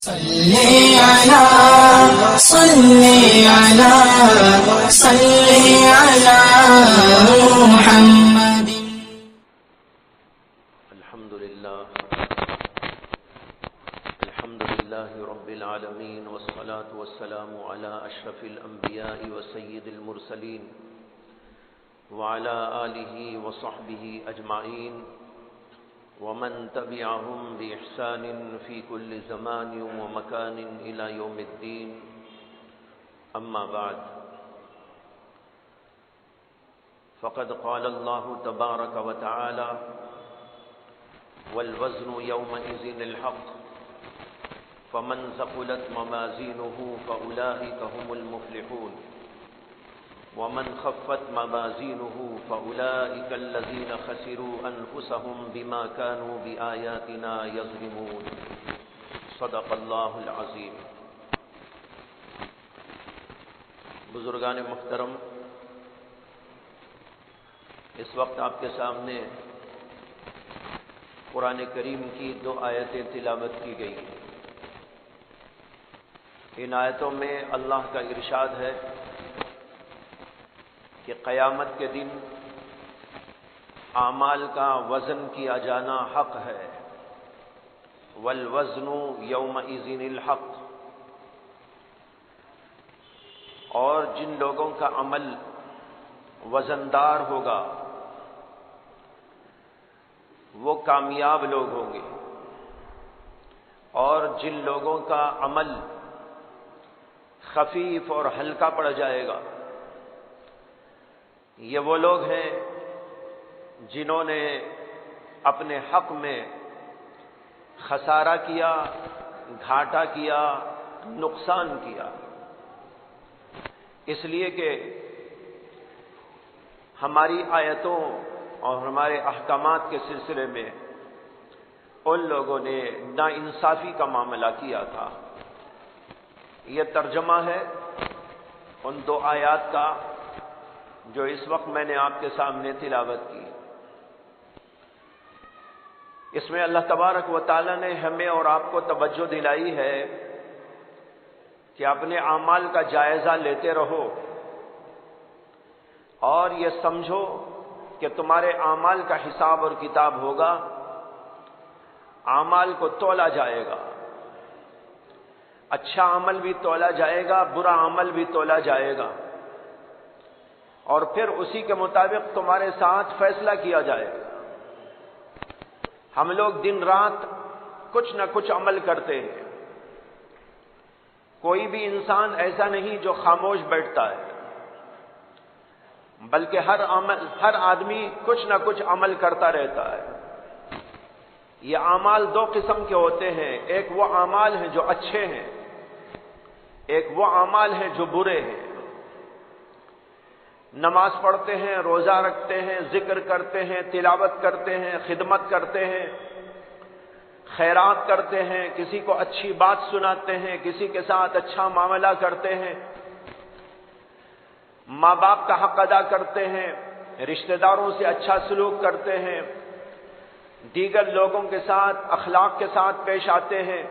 صلی علی محمد. الحمد لله رب العالمين والصلاة والسلام على أشرف الأنبياء وسيد المرسلين وعلى آله وصحبه أجمعين ومن تبعهم بإحسان في كل زمان ومكان إلى يوم الدين. أما بعد، فقد قال الله تبارك وتعالى: والوزن يومئذ الحق فمن ثقلت موازينه فأولئك هم المفلحون ومن خفت موازينه فأولئك الذين خسروا أنفسهم بما كانوا بآياتنا يظلمون. صدق اللہ العظیم. بزرگان محترم، اس وقت آپ کے سامنے قرآن کریم کی 2 آیتیں تلاوت کی گئی ہیں. ان آیتوں میں اللہ کا ارشاد ہے کہ قیامت کے دن اعمال کا وزن کیا جانا حق ہے. والوزن یومئذ الحق. اور جن لوگوں کا عمل وزندار ہوگا وہ کامیاب لوگ ہوں گے، اور جن لوگوں کا عمل خفیف اور ہلکا پڑ جائے گا یہ وہ لوگ ہیں جنہوں نے اپنے حق میں خسارہ کیا، گھاٹا کیا، نقصان کیا. اس لیے کہ ہماری آیتوں اور ہمارے احکامات کے سلسلے میں ان لوگوں نے ناانصافی کا معاملہ کیا تھا. یہ ترجمہ ہے ان 2 آیات کا جو اس وقت میں نے آپ کے سامنے تلاوت کی. اس میں اللہ تبارک و تعالی نے ہمیں اور آپ کو توجہ دلائی ہے کہ اپنے اعمال کا جائزہ لیتے رہو اور یہ سمجھو کہ تمہارے اعمال کا حساب اور کتاب ہوگا. اعمال کو تولا جائے گا، اچھا عمل بھی تولا جائے گا، برا عمل بھی تولا جائے گا، اور پھر اسی کے مطابق تمہارے ساتھ فیصلہ کیا جائے گا. ہم لوگ دن رات کچھ نہ کچھ عمل کرتے ہیں. کوئی بھی انسان ایسا نہیں جو خاموش بیٹھتا ہے، بلکہ ہر آدمی کچھ نہ کچھ عمل کرتا رہتا ہے. یہ اعمال 2 قسم کے ہوتے ہیں. ایک وہ اعمال ہیں جو اچھے ہیں، ایک وہ اعمال ہیں جو برے ہیں. نماز پڑھتے ہیں، روزہ رکھتے ہیں، ذکر کرتے ہیں، تلاوت کرتے ہیں، خدمت کرتے ہیں، خیرات کرتے ہیں، کسی کو اچھی بات سناتے ہیں، کسی کے ساتھ اچھا معاملہ کرتے ہیں، ماں باپ کا حق ادا کرتے ہیں، رشتہ داروں سے اچھا سلوک کرتے ہیں، دیگر لوگوں کے ساتھ اخلاق کے ساتھ پیش آتے ہیں.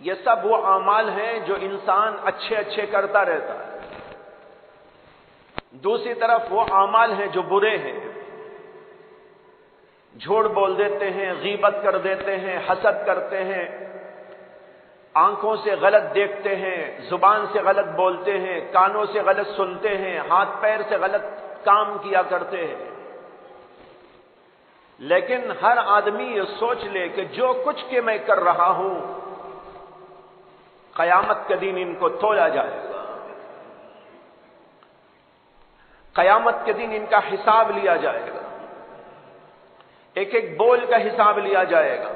یہ سب وہ اعمال ہیں جو انسان اچھے کرتا رہتا ہے. دوسری طرف وہ اعمال ہیں جو برے ہیں. جھوٹ بول دیتے ہیں، غیبت کر دیتے ہیں، حسد کرتے ہیں، آنکھوں سے غلط دیکھتے ہیں، زبان سے غلط بولتے ہیں، کانوں سے غلط سنتے ہیں، ہاتھ پیر سے غلط کام کیا کرتے ہیں. لیکن ہر آدمی یہ سوچ لے کہ جو کچھ کہ میں کر رہا ہوں قیامت کے دن ان کو تولا جائے گا. قیامت کے دن ان کا حساب لیا جائے گا. ایک ایک بول کا حساب لیا جائے گا،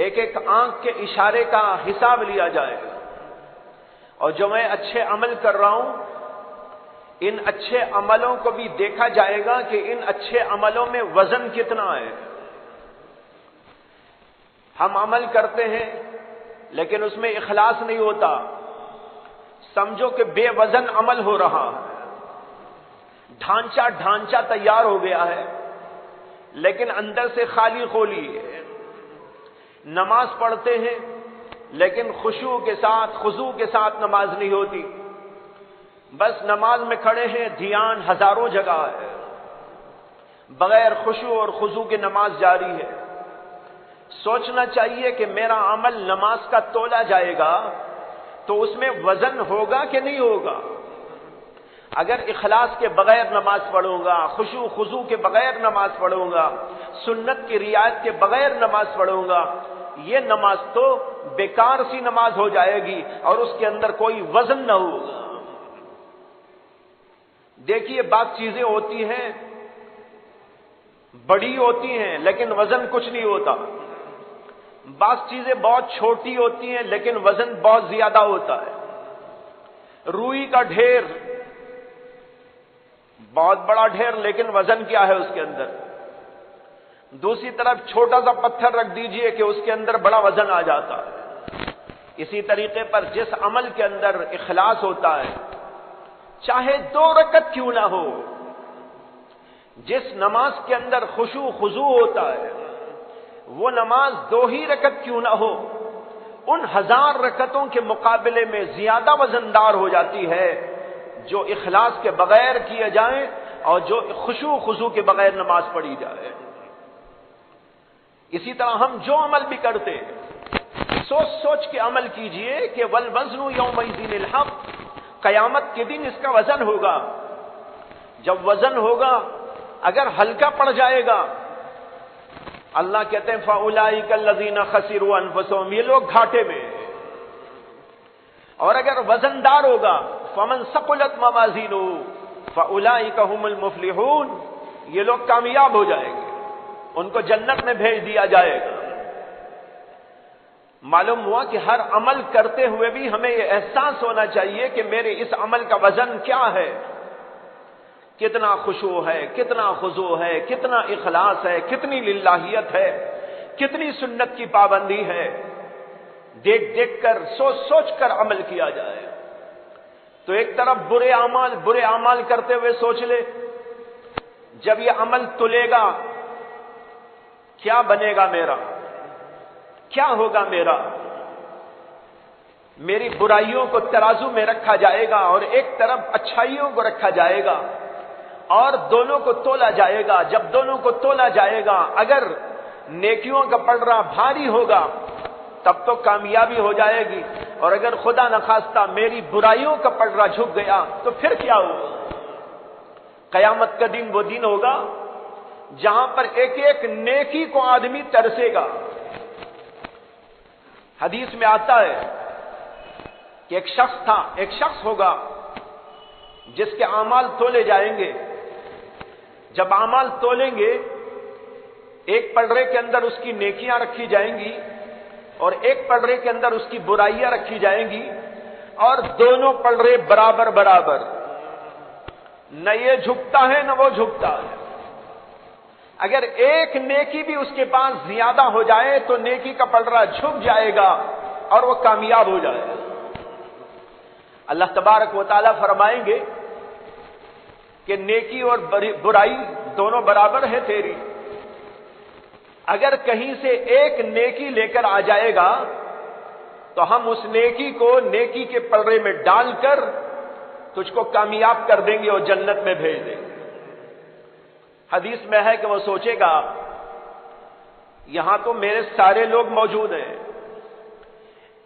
ایک ایک آنکھ کے اشارے کا حساب لیا جائے گا. اور جو میں اچھے عمل کر رہا ہوں ان اچھے عملوں کو بھی دیکھا جائے گا کہ ان اچھے عملوں میں وزن کتنا ہے. ہم عمل کرتے ہیں لیکن اس میں اخلاص نہیں ہوتا، سمجھو کہ بے وزن عمل ہو رہا ہے. ڈھانچہ تیار ہو گیا ہے لیکن اندر سے خالی خولی ہے. نماز پڑھتے ہیں لیکن خشوع کے ساتھ خضوع کے ساتھ نماز نہیں ہوتی، بس نماز میں کھڑے ہیں، دھیان ہزاروں جگہ ہے، بغیر خشوع اور خضوع کے نماز جاری ہے۔ سوچنا چاہیے کہ میرا عمل نماز کا تولا جائے گا تو اس میں وزن ہوگا کہ نہیں ہوگا؟ اگر اخلاص کے بغیر نماز پڑھوں گا، خشوع خضوع کے بغیر نماز پڑھوں گا، سنت کی رعایت کے بغیر نماز پڑھوں گا، یہ نماز تو بیکار سی نماز ہو جائے گی اور اس کے اندر کوئی وزن نہ ہوگا۔ دیکھیے بعض چیزیں ہوتی ہیں بڑی ہوتی ہیں لیکن وزن کچھ نہیں ہوتا، بعض چیزیں بہت چھوٹی ہوتی ہیں لیکن وزن بہت زیادہ ہوتا ہے۔ روئی کا ڈھیر بہت بڑا ڈھیر لیکن وزن کیا ہے اس کے اندر؟ دوسری طرف چھوٹا سا پتھر رکھ دیجئے کہ اس کے اندر بڑا وزن آ جاتا ہے۔ اسی طریقے پر جس عمل کے اندر اخلاص ہوتا ہے، چاہے 2 رکعت کیوں نہ ہو، جس نماز کے اندر خشوع خضوع ہوتا ہے وہ نماز 2 ہی رکعت کیوں نہ ہو، ان 1000 رکعتوں کے مقابلے میں زیادہ وزندار ہو جاتی ہے جو اخلاص کے بغیر کیے جائیں اور جو خشوع خضوع کے بغیر نماز پڑھی جائے۔ اسی طرح ہم جو عمل بھی کرتے سوچ سوچ کے عمل کیجئے کہ والوزن یومئذ الحق، قیامت کے دن اس کا وزن ہوگا۔ جب وزن ہوگا اگر ہلکا پڑ جائے گا، اللہ کہتے ہیں فَأُولَئِكَ الَّذِينَ خَسِرُوا أَنفُسَهُمْ، یہ لوگ گھاٹے میں۔ اور اگر وزندار ہوگا فَمَنْ ثَقُلَتْ مَوَازِينُهُ فَأُولَئِكَ هُمُ الْمُفْلِحُونَ، یہ لوگ کامیاب ہو جائیں گے، ان کو جنت میں بھیج دیا جائے گا۔ معلوم ہوا کہ ہر عمل کرتے ہوئے بھی ہمیں یہ احساس ہونا چاہیے کہ میرے اس عمل کا وزن کیا ہے، کتنا خشوع ہے، کتنا خضوع ہے، کتنا اخلاص ہے، کتنی للہیت ہے، کتنی سنت کی پابندی ہے۔ دیکھ دیکھ کر سوچ سوچ کر عمل کیا جائے۔ تو ایک طرف برے اعمال کرتے ہوئے سوچ لے، جب یہ عمل تلے گا کیا بنے گا میرا، کیا ہوگا میرا؟ میری برائیوں کو ترازو میں رکھا جائے گا اور ایک طرف اچھائیوں کو رکھا جائے گا اور دونوں کو تولا جائے گا۔ جب دونوں کو تولا جائے گا، اگر نیکیوں کا پلڑا بھاری ہوگا تب تو کامیابی ہو جائے گی، اور اگر خدا نخواستہ میری برائیوں کا پلڑا جھک گیا تو پھر کیا ہوگا؟ قیامت کا دن وہ دن ہوگا جہاں پر ایک ایک نیکی کو آدمی ترسے گا۔ حدیث میں آتا ہے کہ ایک شخص ہوگا جس کے اعمال تولے جائیں گے۔ جب اعمال تولیں گے، ایک پلڑے کے اندر اس کی نیکیاں رکھی جائیں گی اور ایک پلڑے کے اندر اس کی برائیاں رکھی جائیں گی، اور دونوں پلڑے برابر برابر، نہ یہ جھکتا ہے نہ وہ جھکتا ہے۔ اگر ایک نیکی بھی اس کے پاس زیادہ ہو جائے تو نیکی کا پلڑا جھک جائے گا اور وہ کامیاب ہو جائے گا۔ اللہ تبارک و تعالیٰ فرمائیں گے کہ نیکی اور برائی دونوں برابر ہے تیری، اگر کہیں سے ایک نیکی لے کر آ جائے گا تو ہم اس نیکی کو نیکی کے پلڑے میں ڈال کر تجھ کو کامیاب کر دیں گے اور جنت میں بھیج دیں گے۔ حدیث میں ہے کہ وہ سوچے گا یہاں تو میرے سارے لوگ موجود ہیں،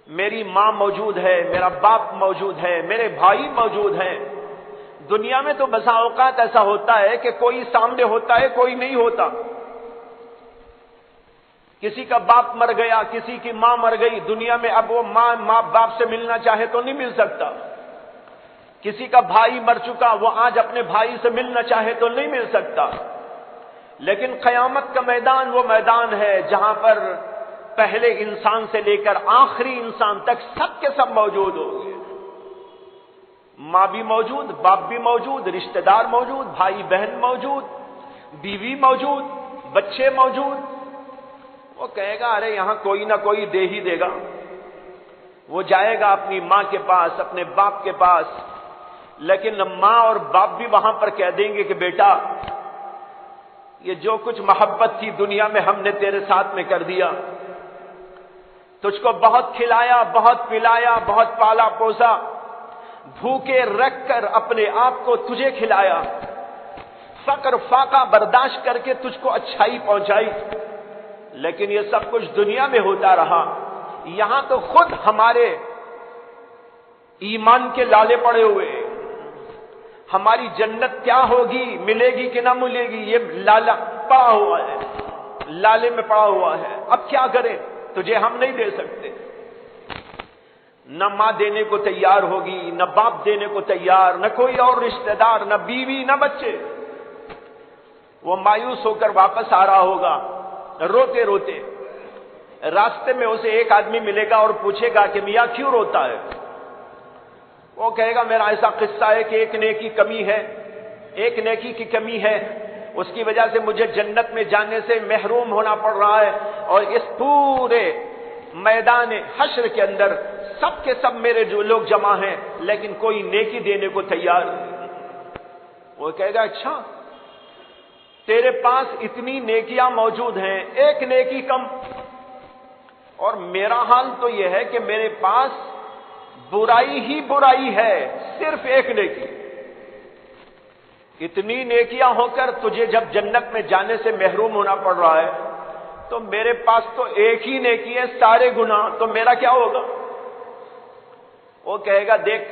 میری ماں موجود ہے، میرا باپ موجود ہے، میرے بھائی موجود ہیں۔ دنیا میں تو بسا اوقات ایسا ہوتا ہے کہ کوئی سامنے ہوتا ہے کوئی نہیں ہوتا، کسی کا باپ مر گیا، کسی کی ماں مر گئی، دنیا میں اب وہ ماں باپ سے ملنا چاہے تو نہیں مل سکتا۔ کسی کا بھائی مر چکا، وہ آج اپنے بھائی سے ملنا چاہے تو نہیں مل سکتا۔ لیکن قیامت کا میدان وہ میدان ہے جہاں پر پہلے انسان سے لے کر آخری انسان تک سب کے سب موجود ہوں گے۔ ماں بھی موجود، باپ بھی موجود، رشتہ دار موجود، بھائی بہن موجود، بیوی موجود، بچے موجود۔ وہ کہے گا ارے یہاں کوئی نہ کوئی دے ہی دے گا۔ وہ جائے گا اپنی ماں کے پاس، اپنے باپ کے پاس، لیکن ماں اور باپ بھی وہاں پر کہہ دیں گے کہ بیٹا یہ جو کچھ محبت تھی دنیا میں ہم نے تیرے ساتھ میں کر دیا، تجھ کو بہت کھلایا، بہت پلایا، بہت پالا پوسا، بھوکے رکھ کر اپنے آپ کو تجھے کھلایا، فقر فاقہ برداشت کر کے تجھ کو اچھائی پہنچائی، لیکن یہ سب کچھ دنیا میں ہوتا رہا، یہاں تو خود ہمارے ایمان کے لالے پڑے ہوئے، ہماری جنت کیا ہوگی، ملے گی کہ نہ ملے گی، یہ لالا پڑا ہوا ہے، لالے میں پڑا ہوا ہے۔ اب کیا کریں؟ تجھے ہم نہیں دے سکتے، نہ ماں دینے کو تیار ہوگی، نہ باپ دینے کو تیار، نہ کوئی اور رشتہ دار، نہ بیوی، نہ بچے۔ وہ مایوس ہو کر واپس آ رہا ہوگا روتے روتے، راستے میں اسے ایک آدمی ملے گا اور پوچھے گا کہ میاں کیوں روتا ہے؟ وہ کہے گا میرا ایسا قصہ ہے کہ ایک نیکی کمی ہے، ایک نیکی کی کمی ہے، اس کی وجہ سے مجھے جنت میں جانے سے محروم ہونا پڑ رہا ہے، اور اس پورے میدان حشر کے اندر سب کے سب میرے جو لوگ جمع ہیں، لیکن کوئی نیکی دینے کو تیار نہیں۔ وہ کہے گا اچھا، تیرے پاس اتنی نیکیاں موجود ہیں، ایک نیکی کم، اور میرا حال تو یہ ہے کہ میرے پاس برائی ہی برائی ہے، صرف ایک نیکی۔ اتنی نیکیاں ہو کر تجھے جب جنت میں جانے سے محروم ہونا پڑ رہا ہے، تو میرے پاس تو ایک ہی نیکی ہے، سارے گناہ، تو میرا کیا ہوگا؟ وہ کہے گا دیکھ،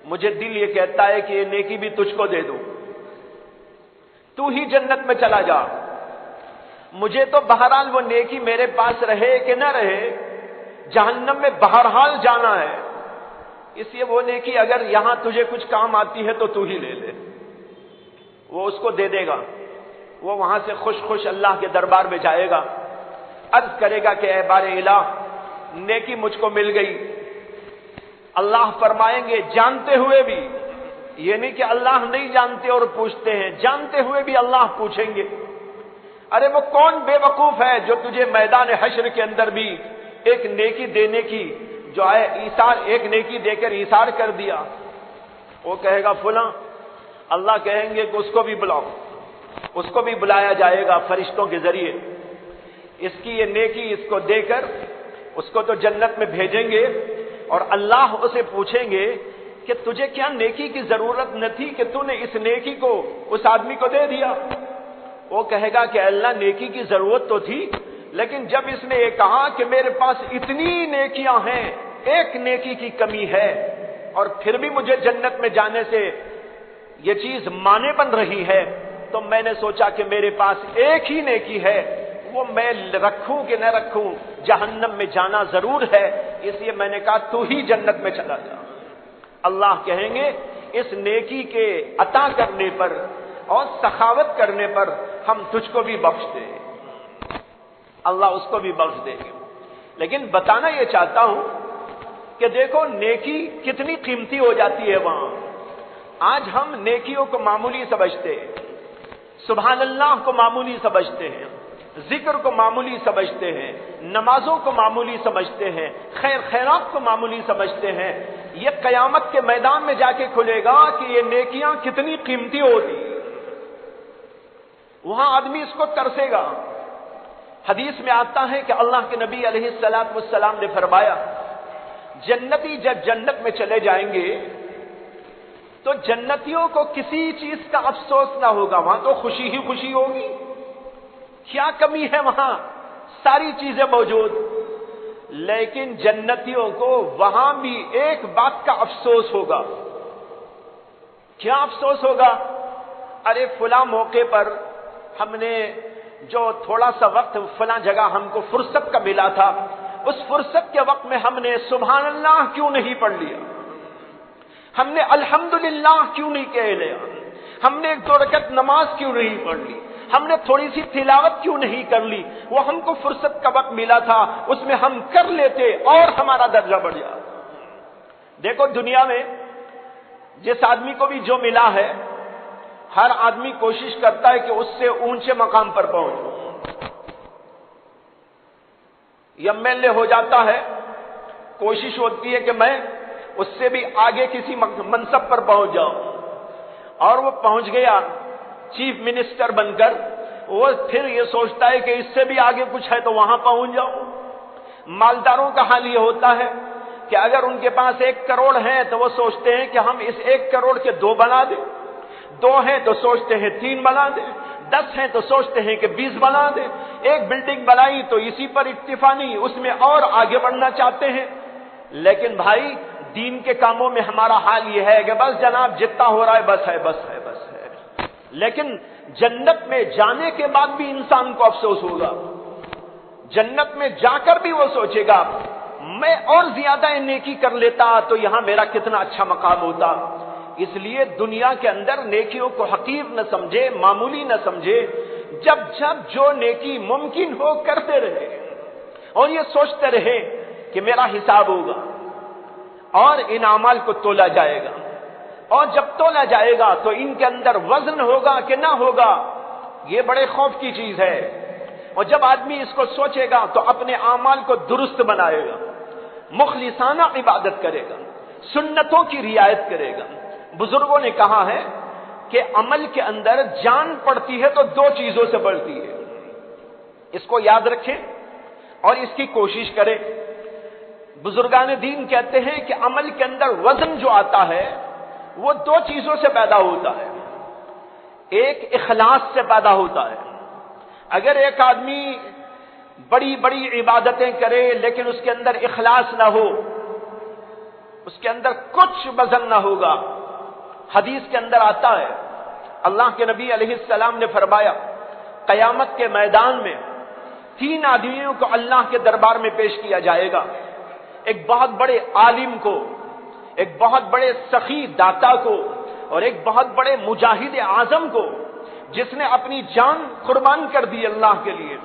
مجھے دل یہ کہتا ہے کہ یہ نیکی بھی تجھ کو دے دوں، تو ہی جنت میں چلا جا، مجھے تو بہرحال وہ نیکی میرے پاس رہے کہ نہ رہے، جہنم میں بہرحال جانا ہے، اس لیے وہ نیکی اگر یہاں تجھے کچھ کام آتی ہے تو ہی لے لے۔ وہ اس کو دے دے گا، وہ وہاں سے خوش خوش اللہ کے دربار میں جائے گا، عرض کرے گا کہ اے بار الہ، نیکی مجھ کو مل گئی۔ اللہ فرمائیں گے جانتے ہوئے بھی، یہ نہیں کہ اللہ نہیں جانتے اور پوچھتے ہیں، جانتے ہوئے بھی اللہ پوچھیں گے، ارے وہ کون بے وقوف ہے جو تجھے میدان حشر کے اندر بھی ایک نیکی دینے کی جو ہے ایثار، ایک نیکی دے کر ایثار کر دیا؟ وہ کہے گا فلاں۔ اللہ کہیں گے کہ اس کو بھی بلاؤ، اس کو بھی بلایا جائے گا فرشتوں کے ذریعے، اس کی یہ نیکی اس کو دے کر اس کو تو جنت میں بھیجیں گے، اور اللہ اسے پوچھیں گے کہ تجھے کیا نیکی کی ضرورت نہ تھی کہ تو نے اس نیکی کو اس آدمی کو دے دیا؟ وہ کہے گا کہ اللہ نیکی کی ضرورت تو تھی، لیکن جب اس نے یہ کہا کہ میرے پاس اتنی نیکیاں ہیں، ایک نیکی کی کمی ہے، اور پھر بھی مجھے جنت میں جانے سے یہ چیز مانے بن رہی ہے، تو میں نے سوچا کہ میرے پاس ایک ہی نیکی ہے، وہ میں رکھوں کہ نہ رکھوں، جہنم میں جانا ضرور ہے، اس لیے میں نے کہا تو ہی جنت میں چلا جا۔ اللہ کہیں گے اس نیکی کے عطا کرنے پر اور سخاوت کرنے پر ہم تجھ کو بھی بخش دیں، اللہ اس کو بھی بخش دیں گے۔ لیکن بتانا یہ چاہتا ہوں کہ دیکھو نیکی کتنی قیمتی ہو جاتی ہے وہاں۔ آج ہم نیکیوں کو معمولی سمجھتے ہیں، سبحان اللہ کو معمولی سمجھتے ہیں، ذکر کو معمولی سمجھتے ہیں، نمازوں کو معمولی سمجھتے ہیں، خیر خیرات کو معمولی سمجھتے ہیں۔ یہ قیامت کے میدان میں جا کے کھلے گا کہ یہ نیکیاں کتنی قیمتی ہوتی، وہاں آدمی اس کو ترسے گا۔ حدیث میں آتا ہے کہ اللہ کے نبی علیہ الصلوۃ والسلام نے فرمایا جنتی جب جنت میں چلے جائیں گے تو جنتیوں کو کسی چیز کا افسوس نہ ہوگا، وہاں تو خوشی ہی خوشی ہوگی، کیا کمی ہے وہاں، ساری چیزیں موجود، لیکن جنتیوں کو وہاں بھی ایک بات کا افسوس ہوگا۔ کیا افسوس ہوگا؟ ارے فلاں موقع پر ہم نے جو تھوڑا سا وقت فلاں جگہ ہم کو فرصت کا ملا تھا، اس فرصت کے وقت میں ہم نے سبحان اللہ کیوں نہیں پڑھ لیا، ہم نے الحمدللہ کیوں نہیں کہہ لیا، ہم نے 2 رکعت نماز کیوں نہیں پڑھ لی، ہم نے تھوڑی سی تلاوت کیوں نہیں کر لی، وہ ہم کو فرصت کا وقت ملا تھا، اس میں ہم کر لیتے اور ہمارا درجہ بڑھ جاتا۔ دیکھو دنیا میں جس آدمی کو بھی جو ملا ہے، ہر آدمی کوشش کرتا ہے کہ اس سے اونچے مقام پر پہنچے۔ MLA ہو جاتا ہے، کوشش ہوتی ہے کہ میں اس سے بھی آگے کسی منصب پر پہنچ جاؤں، اور وہ پہنچ گیا چیف منسٹر بن کر، وہ پھر یہ سوچتا ہے کہ اس سے بھی آگے کچھ ہے تو وہاں پہنچ جاؤں۔ مالداروں کا حال یہ ہوتا ہے کہ اگر ان کے پاس 1 کروڑ ہے تو وہ سوچتے ہیں کہ ہم اس 1 کروڑ کے 2 بنا دیں، 2 ہیں تو سوچتے ہیں 3 بنا دیں، 10 ہیں تو سوچتے ہیں کہ 20 بنا دیں، 1 بلڈنگ بنائی تو اسی پر اکتفا نہیں، اس میں اور آگے بڑھنا چاہتے ہیں۔ لیکن بھائی دین کے کاموں میں ہمارا حال یہ ہے کہ بس جناب جتنا ہو رہا ہے بس ہے بس ہے بس ہے، لیکن جنت میں جانے کے بعد بھی انسان کو افسوس ہوگا، جنت میں جا کر بھی وہ سوچے گا میں اور زیادہ نیکی کر لیتا تو یہاں میرا کتنا اچھا مقام ہوتا۔ اس لیے دنیا کے اندر نیکیوں کو حقیر نہ سمجھے، معمولی نہ سمجھے، جب جب جو نیکی ممکن ہو کرتے رہے اور یہ سوچتے رہے کہ میرا حساب ہوگا اور ان اعمال کو تولا جائے گا، اور جب تولا جائے گا تو ان کے اندر وزن ہوگا کہ نہ ہوگا، یہ بڑے خوف کی چیز ہے۔ اور جب آدمی اس کو سوچے گا تو اپنے اعمال کو درست بنائے گا، مخلصانہ عبادت کرے گا، سنتوں کی رعایت کرے گا۔ بزرگوں نے کہا ہے کہ عمل کے اندر جان پڑتی ہے تو 2 چیزوں سے بڑھتی ہے، اس کو یاد رکھیں اور اس کی کوشش کریں۔ بزرگان دین کہتے ہیں کہ عمل کے اندر وزن جو آتا ہے وہ 2 چیزوں سے پیدا ہوتا ہے، ایک اخلاص سے پیدا ہوتا ہے۔ اگر ایک آدمی بڑی بڑی عبادتیں کرے لیکن اس کے اندر اخلاص نہ ہو، اس کے اندر کچھ وزن نہ ہوگا۔ حدیث کے اندر آتا ہے اللہ کے نبی علیہ السلام نے فرمایا قیامت کے میدان میں 3 آدمیوں کو اللہ کے دربار میں پیش کیا جائے گا، ایک بہت بڑے عالم کو، ایک بہت بڑے سخی داتا کو، اور ایک بہت بڑے مجاہد اعظم کو جس نے اپنی جان قربان کر دی اللہ کے لیے۔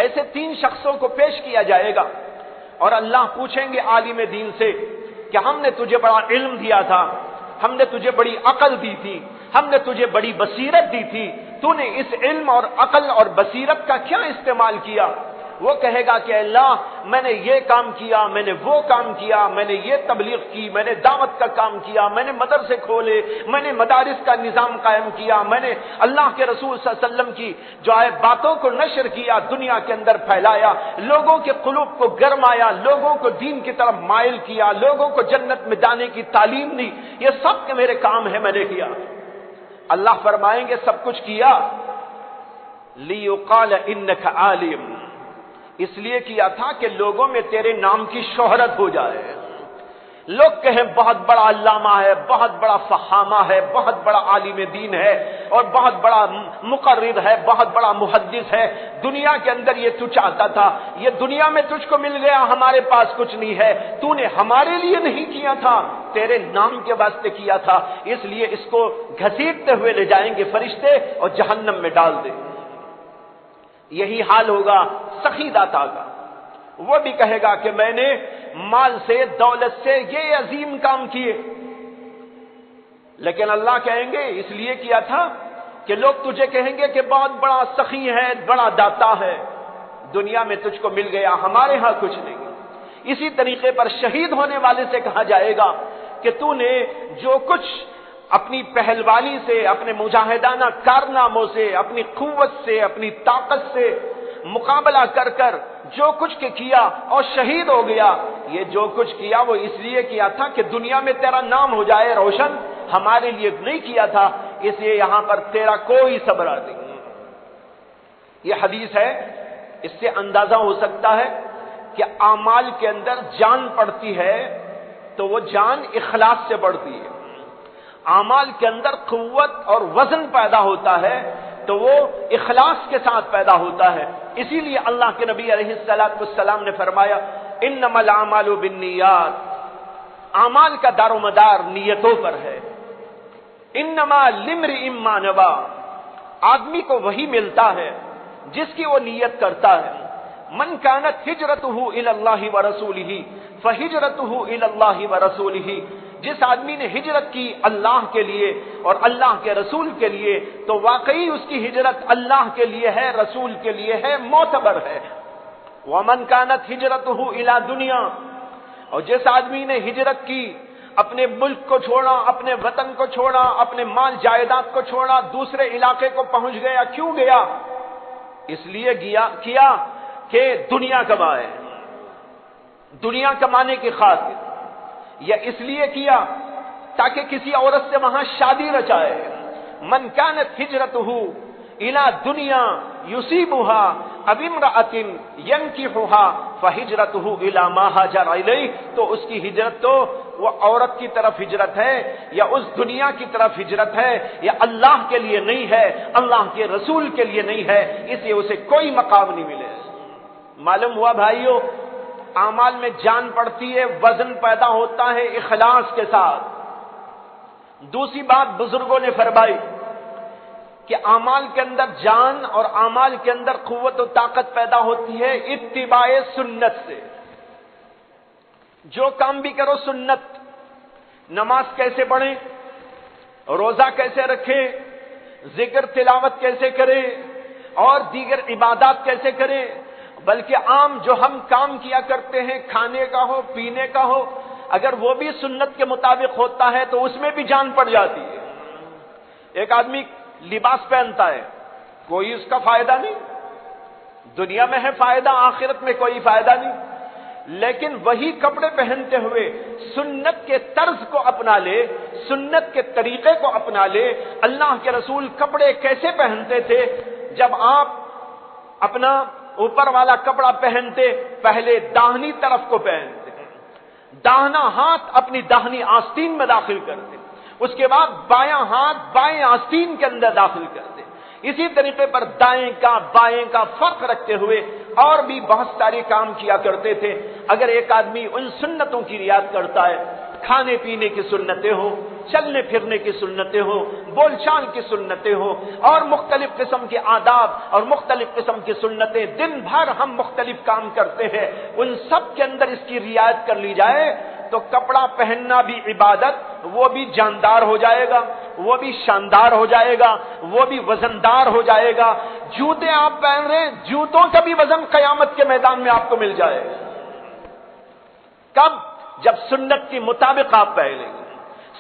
ایسے 3 شخصوں کو پیش کیا جائے گا اور اللہ پوچھیں گے عالم دین سے کہ ہم نے تجھے بڑا علم دیا تھا، ہم نے تجھے بڑی عقل دی تھی، ہم نے تجھے بڑی بصیرت دی تھی، تو نے اس علم اور عقل اور بصیرت کا کیا استعمال کیا؟ وہ کہے گا کہ اللہ میں نے یہ کام کیا، میں نے وہ کام کیا، میں نے یہ تبلیغ کی، میں نے دعوت کا کام کیا، میں نے مدرسے کھولے، میں نے مدارس کا نظام قائم کیا، میں نے اللہ کے رسول صلی اللہ علیہ وسلم کی جو ہے باتوں کو نشر کیا، دنیا کے اندر پھیلایا، لوگوں کے قلوب کو گرمایا، لوگوں کو دین کی طرف مائل کیا، لوگوں کو جنت میں جانے کی تعلیم دی، یہ سب کے میرے کام ہے، میں نے کیا۔ اللہ فرمائیں گے سب کچھ کیا لیقال انک عالم، اس لیے کیا تھا کہ لوگوں میں تیرے نام کی شہرت ہو جائے، لوگ کہیں بہت بڑا علامہ ہے، بہت بڑا فہامہ ہے، بہت بڑا عالم دین ہے اور بہت بڑا مقرر ہے، بہت بڑا محدث ہے، دنیا کے اندر یہ تو چاہتا تھا، یہ دنیا میں تجھ کو مل گیا، ہمارے پاس کچھ نہیں ہے، تو نے ہمارے لیے نہیں کیا تھا، تیرے نام کے واسطے کیا تھا، اس لیے اس کو گھسیٹتے ہوئے لے جائیں گے فرشتے اور جہنم میں ڈال دیں۔ یہی حال ہوگا سخی داتا کا، وہ بھی کہے گا کہ میں نے مال سے، دولت سے یہ عظیم کام کیے، لیکن اللہ کہیں گے اس لیے کیا تھا کہ لوگ تجھے کہیں گے کہ بہت بڑا سخی ہے، بڑا داتا ہے، دنیا میں تجھ کو مل گیا، ہمارے ہاں کچھ نہیں۔ اسی طریقے پر شہید ہونے والے سے کہا جائے گا کہ تو نے جو کچھ اپنی پہلوانی سے، اپنے مجاہدانہ کارناموں سے، اپنی قوت سے، اپنی طاقت سے مقابلہ کر کر جو کچھ کیا اور شہید ہو گیا، یہ جو کچھ کیا وہ اس لیے کیا تھا کہ دنیا میں تیرا نام ہو جائے روشن، ہمارے لیے نہیں کیا تھا، اس لیے یہاں پر تیرا کوئی صبر نہیں۔ یہ حدیث ہے، اس سے اندازہ ہو سکتا ہے کہ اعمال کے اندر جان پڑتی ہے تو وہ جان اخلاص سے بڑھتی ہے، اعمال کے اندر قوت اور وزن پیدا ہوتا ہے تو وہ اخلاص کے ساتھ پیدا ہوتا ہے۔ اسی لیے اللہ کے نبی علیہ السلام نے فرمایا انما الاعمال بالنیات، اعمال کا دار و مدار نیتوں پر ہے۔ انما لامرئ ما نوى، آدمی کو وہی ملتا ہے جس کی وہ نیت کرتا ہے۔ من كانت ہجرته الى اللہ ورسولہ فہجرته الى اللہ ورسولہ، جس آدمی نے ہجرت کی اللہ کے لیے اور اللہ کے رسول کے لیے تو واقعی اس کی ہجرت اللہ کے لیے ہے، رسول کے لیے ہے، معتبر ہے۔ ومن كانت ہجرته الى دنیا، اور جس آدمی نے ہجرت کی، اپنے ملک کو چھوڑا، اپنے وطن کو چھوڑا، اپنے مال جائیداد کو چھوڑا، دوسرے علاقے کو پہنچ گیا، کیوں گیا؟ اس لیے کیا کہ دنیا کمائے، دنیا کمانے کی خاطر، یا اس لیے کیا تاکہ کسی عورت سے وہاں شادی رچائے. من كانت ہجرته الى دنیا یصیبها او امرأة ينکحها فہجرته الى ما هاجر الیہ. تو اس کی ہجرت تو وہ عورت کی طرف ہجرت ہے، یا اس دنیا کی طرف ہجرت ہے، یا اللہ کے لیے نہیں ہے، اللہ کے رسول کے لیے نہیں ہے، اس لیے اسے کوئی مقام نہیں ملے. معلوم ہوا بھائیو، اعمال میں جان پڑتی ہے، وزن پیدا ہوتا ہے اخلاص کے ساتھ. دوسری بات بزرگوں نے فرمائی کہ اعمال کے اندر جان اور اعمال کے اندر قوت و طاقت پیدا ہوتی ہے اتباع سنت سے. جو کام بھی کرو سنت. نماز کیسے پڑھیں، روزہ کیسے رکھیں، ذکر تلاوت کیسے کریں، اور دیگر عبادات کیسے کریں، بلکہ عام جو ہم کام کیا کرتے ہیں، کھانے کا ہو پینے کا ہو، اگر وہ بھی سنت کے مطابق ہوتا ہے تو اس میں بھی جان پڑ جاتی ہے. ایک آدمی لباس پہنتا ہے، کوئی اس کا فائدہ نہیں، دنیا میں ہے فائدہ، آخرت میں کوئی فائدہ نہیں. لیکن وہی کپڑے پہنتے ہوئے سنت کے طرز کو اپنا لے، سنت کے طریقے کو اپنا لے. اللہ کے رسول کپڑے کیسے پہنتے تھے؟ جب آپ اپنا اوپر والا کپڑا پہنتے، پہلے داہنی طرف کو پہنتے، داہنا ہاتھ اپنی داہنی آستین میں داخل کرتے، اس کے بعد بایاں ہاتھ بائیں آستین کے اندر داخل کرتے. اسی طریقے پر دائیں کا بائیں کا فرق رکھتے ہوئے اور بھی بہت سارے کام کیا کرتے تھے. اگر ایک آدمی ان سنتوں کی رعایت کرتا ہے، کھانے پینے کی سنتیں ہوں، چلنے پھرنے کی سنتیں ہوں، بول چال کی سنتیں ہوں، اور مختلف قسم کے آداب اور مختلف قسم کی سنتیں، دن بھر ہم مختلف کام کرتے ہیں، ان سب کے اندر اس کی رعایت کر لی جائے تو کپڑا پہننا بھی عبادت، وہ بھی جاندار ہو جائے گا، وہ بھی شاندار ہو جائے گا، وہ بھی وزندار ہو جائے گا. جوتے آپ پہن رہے ہیں، جوتوں کا بھی وزن قیامت کے میدان میں آپ کو مل جائے گا. کب؟ جب سنت کے مطابق آپ پہنیں گے،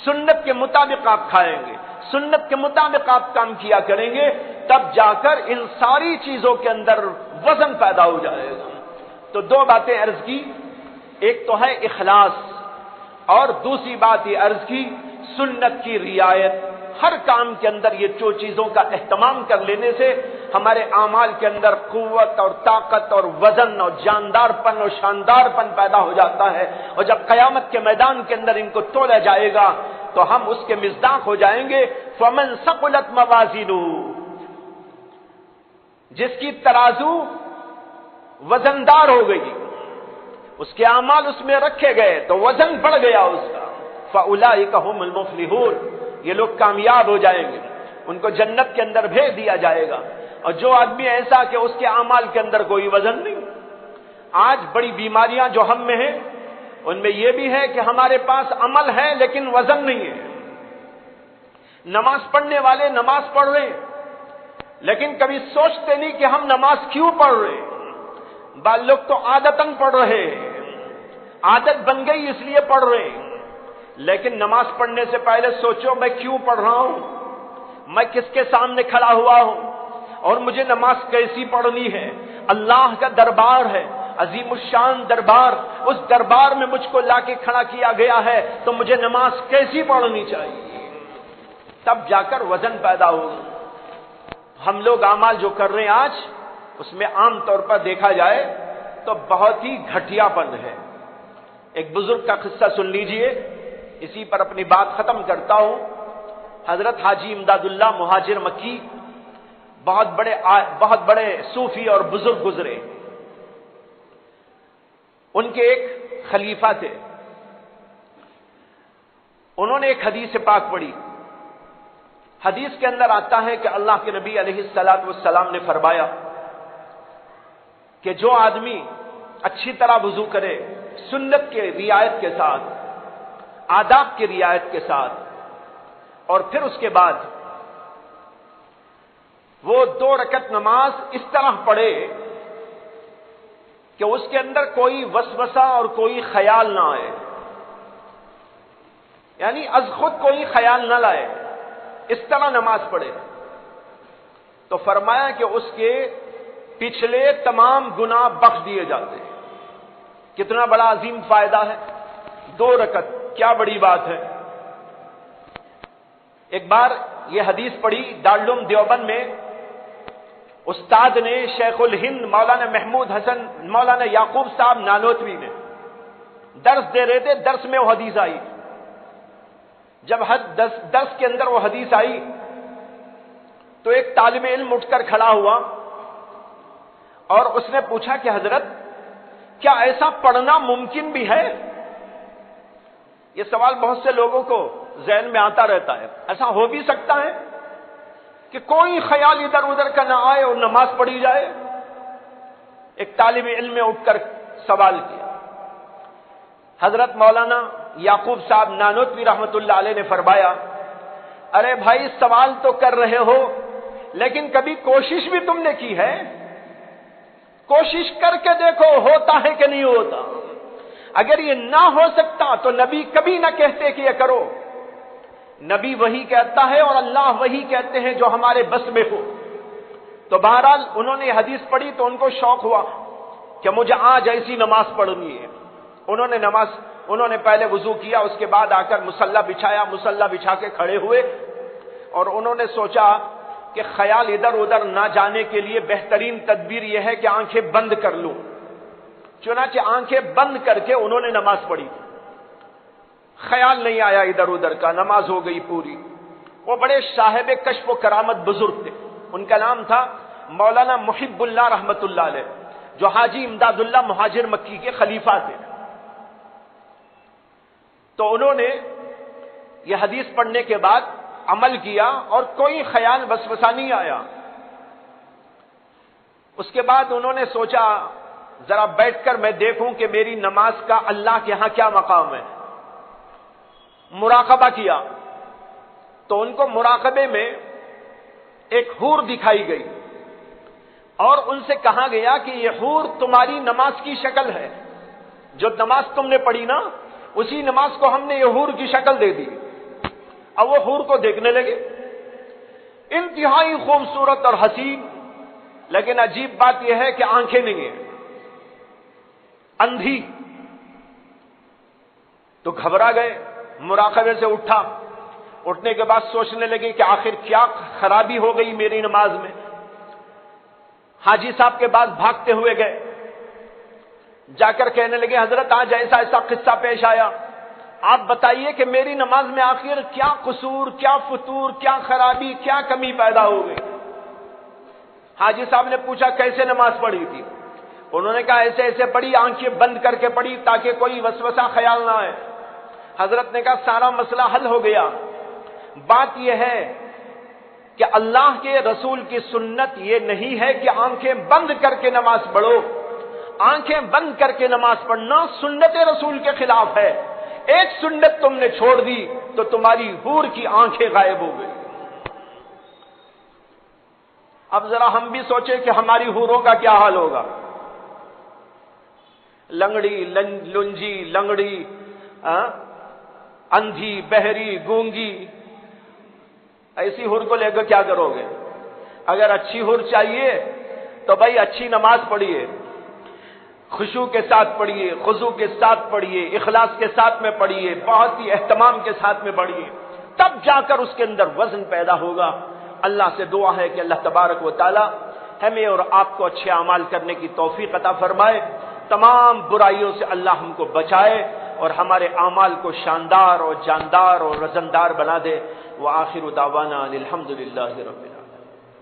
سنت کے مطابق آپ کھائیں گے، سنت کے مطابق آپ کام کیا کریں گے، تب جا کر ان ساری چیزوں کے اندر وزن پیدا ہو جائے گا. تو دو باتیں عرض کی، ایک تو ہے اخلاص، اور دوسری بات یہ عرض کی سنت کی رعایت. ہر کام کے اندر یہ دو چیزوں کا اہتمام کر لینے سے ہمارے اعمال کے اندر قوت اور طاقت اور وزن اور جاندار پن اور شاندار پن پیدا ہو جاتا ہے. اور جب قیامت کے میدان کے اندر ان کو تولا جائے گا تو ہم اس کے مصداق ہو جائیں گے. فمن ثقلت موازینہ، جس کی ترازو وزندار ہو گئی، اس کے اعمال اس میں رکھے گئے تو وزن بڑھ گیا اس کا. فاولئک هم المفلحون، یہ لوگ کامیاب ہو جائیں گے، ان کو جنت کے اندر بھیج دیا جائے گا. اور جو آدمی ایسا کہ اس کے اعمال کے اندر کوئی وزن نہیں. آج بڑی بیماریاں جو ہم میں ہیں ان میں یہ بھی ہے کہ ہمارے پاس عمل ہے لیکن وزن نہیں ہے. نماز پڑھنے والے نماز پڑھ رہے ہیں لیکن کبھی سوچتے نہیں کہ ہم نماز کیوں پڑھ رہے ہیں. بعض لوگ تو عادتاً پڑھ رہے ہیں، عادت بن گئی اس لیے پڑھ رہے ہیں. لیکن نماز پڑھنے سے پہلے سوچو میں کیوں پڑھ رہا ہوں، میں کس کے سامنے کھڑا ہوا ہوں، اور مجھے نماز کیسی پڑھنی ہے. اللہ کا دربار ہے، عظیم الشان دربار، اس دربار میں مجھ کو لا کے کھڑا کیا گیا ہے تو مجھے نماز کیسی پڑھنی چاہیے. تب جا کر وزن پیدا ہوگا. ہم لوگ اعمال جو کر رہے ہیں آج، اس میں عام طور پر دیکھا جائے تو بہت ہی گھٹیا پن ہے. ایک بزرگ کا قصہ سن لیجئے، اسی پر اپنی بات ختم کرتا ہوں. حضرت حاجی امداد اللہ مہاجر مکی بہت بڑے صوفی اور بزرگ گزرے. ان کے ایک خلیفہ تھے، انہوں نے ایک حدیث پاک پڑھی. حدیث کے اندر آتا ہے کہ اللہ کے نبی علیہ الصلوۃ والسلام نے فرمایا کہ جو آدمی اچھی طرح وضو کرے، سنت کے رعایت کے ساتھ، آداب کی رعایت کے ساتھ، اور پھر اس کے بعد وہ 2 رکعت نماز اس طرح پڑھے کہ اس کے اندر کوئی وسوسہ اور کوئی خیال نہ آئے، یعنی از خود کوئی خیال نہ لائے، اس طرح نماز پڑھے، تو فرمایا کہ اس کے پچھلے تمام گناہ بخش دیے جاتے ہیں. کتنا بڑا عظیم فائدہ ہے، 2 رکعت کیا بڑی بات ہے۔ ایک بار یہ حدیث پڑھی دارالعلوم دیوبند میں، استاد نے شیخ الہند مولانا محمود حسن مولانا یعقوب صاحب نانوتوی نے درس دے رہے تھے، درس میں وہ حدیث آئی۔ جب درس کے اندر وہ حدیث آئی تو ایک طالب علم اٹھ کر کھڑا ہوا اور اس نے پوچھا کہ حضرت کیا ایسا پڑھنا ممکن بھی ہے؟ یہ سوال بہت سے لوگوں کو ذہن میں آتا رہتا ہے، ایسا ہو بھی سکتا ہے کہ کوئی خیال ادھر ادھر کا نہ آئے اور نماز پڑھی جائے؟ ایک طالب علم نے اٹھ کر سوال کیا۔ حضرت مولانا یعقوب صاحب نانوتوی رحمت اللہ علیہ نے فرمایا، ارے بھائی سوال تو کر رہے ہو لیکن کبھی کوشش بھی تم نے کی ہے؟ کوشش کر کے دیکھو ہوتا ہے کہ نہیں ہوتا۔ اگر یہ نہ ہو سکتا تو نبی کبھی نہ کہتے کہ یہ کرو، نبی وہی کہتا ہے اور اللہ وہی کہتے ہیں جو ہمارے بس میں ہو۔ تو بہرحال انہوں نے حدیث پڑھی تو ان کو شوق ہوا کہ مجھے آج ایسی نماز پڑھنی ہے۔ انہوں نے پہلے وضو کیا، اس کے بعد آ کر مصلی بچھایا، مصلی بچھا کے کھڑے ہوئے اور انہوں نے سوچا کہ خیال ادھر ادھر نہ جانے کے لیے بہترین تدبیر یہ ہے کہ آنکھیں بند کر لوں۔ چنانچہ آنکھیں بند کر کے انہوں نے نماز پڑھی، خیال نہیں آیا ادھر ادھر کا، نماز ہو گئی پوری۔ وہ بڑے صاحب کشف و کرامت بزرگ تھے، ان کا نام تھا مولانا محب اللہ رحمت اللہ علیہ، جو حاجی امداد اللہ مہاجر مکی کے خلیفہ تھے۔ تو انہوں نے یہ حدیث پڑھنے کے بعد عمل کیا اور کوئی خیال وسوسہ نہیں آیا۔ اس کے بعد انہوں نے سوچا ذرا بیٹھ کر میں دیکھوں کہ میری نماز کا اللہ کے ہاں کیا مقام ہے۔ مراقبہ کیا تو ان کو مراقبے میں ایک حور دکھائی گئی اور ان سے کہا گیا کہ یہ حور تمہاری نماز کی شکل ہے، جو نماز تم نے پڑھی نا اسی نماز کو ہم نے یہ حور کی شکل دے دی۔ اب وہ حور کو دیکھنے لگے، انتہائی خوبصورت اور حسین، لیکن عجیب بات یہ ہے کہ آنکھیں نہیں ہیں، اندھی۔ تو گھبرا گئے، مراقبے سے اٹھا، اٹھنے کے بعد سوچنے لگے کہ آخر کیا خرابی ہو گئی میری نماز میں۔ حاجی صاحب کے بعد بھاگتے ہوئے گئے، جا کر کہنے لگے حضرت آج ایسا ایسا قصہ پیش آیا، آپ بتائیے کہ میری نماز میں آخر کیا قصور، کیا فتور، کیا خرابی، کیا کمی پیدا ہو گئی۔ حاجی صاحب نے پوچھا کیسے نماز پڑھی تھی؟ انہوں نے کہا ایسے ایسے پڑھی، آنکھیں بند کر کے پڑھی تاکہ کوئی وسوسہ خیال نہ آئے۔ حضرت نے کہا سارا مسئلہ حل ہو گیا، بات یہ ہے کہ اللہ کے رسول کی سنت یہ نہیں ہے کہ آنکھیں بند کر کے نماز پڑھو، آنکھیں بند کر کے نماز پڑھنا سنت رسول کے خلاف ہے۔ ایک سنت تم نے چھوڑ دی تو تمہاری حور کی آنکھیں غائب ہو گئی۔ اب ذرا ہم بھی سوچیں کہ ہماری حوروں کا کیا حال ہوگا۔ لنگڑی، لنجی، لنگڑی، اندھی، بہری، گونگی، ایسی حور کو لے کر کیا کرو گے؟ اگر اچھی حور چاہیے تو بھائی اچھی نماز پڑھیے، خشوع کے ساتھ پڑھیے، خضوع کے ساتھ پڑھیے، اخلاص کے ساتھ میں پڑھیے، بہت ہی اہتمام کے ساتھ میں پڑھیے، تب جا کر اس کے اندر وزن پیدا ہوگا۔ اللہ سے دعا ہے کہ اللہ تبارک و تعالی ہمیں اور آپ کو اچھے اعمال کرنے کی توفیق عطا فرمائے، تمام برائیوں سے اللہ ہم کو بچائے اور ہمارے اعمال کو شاندار اور جاندار اور رزندار بنا دے۔ وآخر دعوانا الحمدللہ رب العالمین۔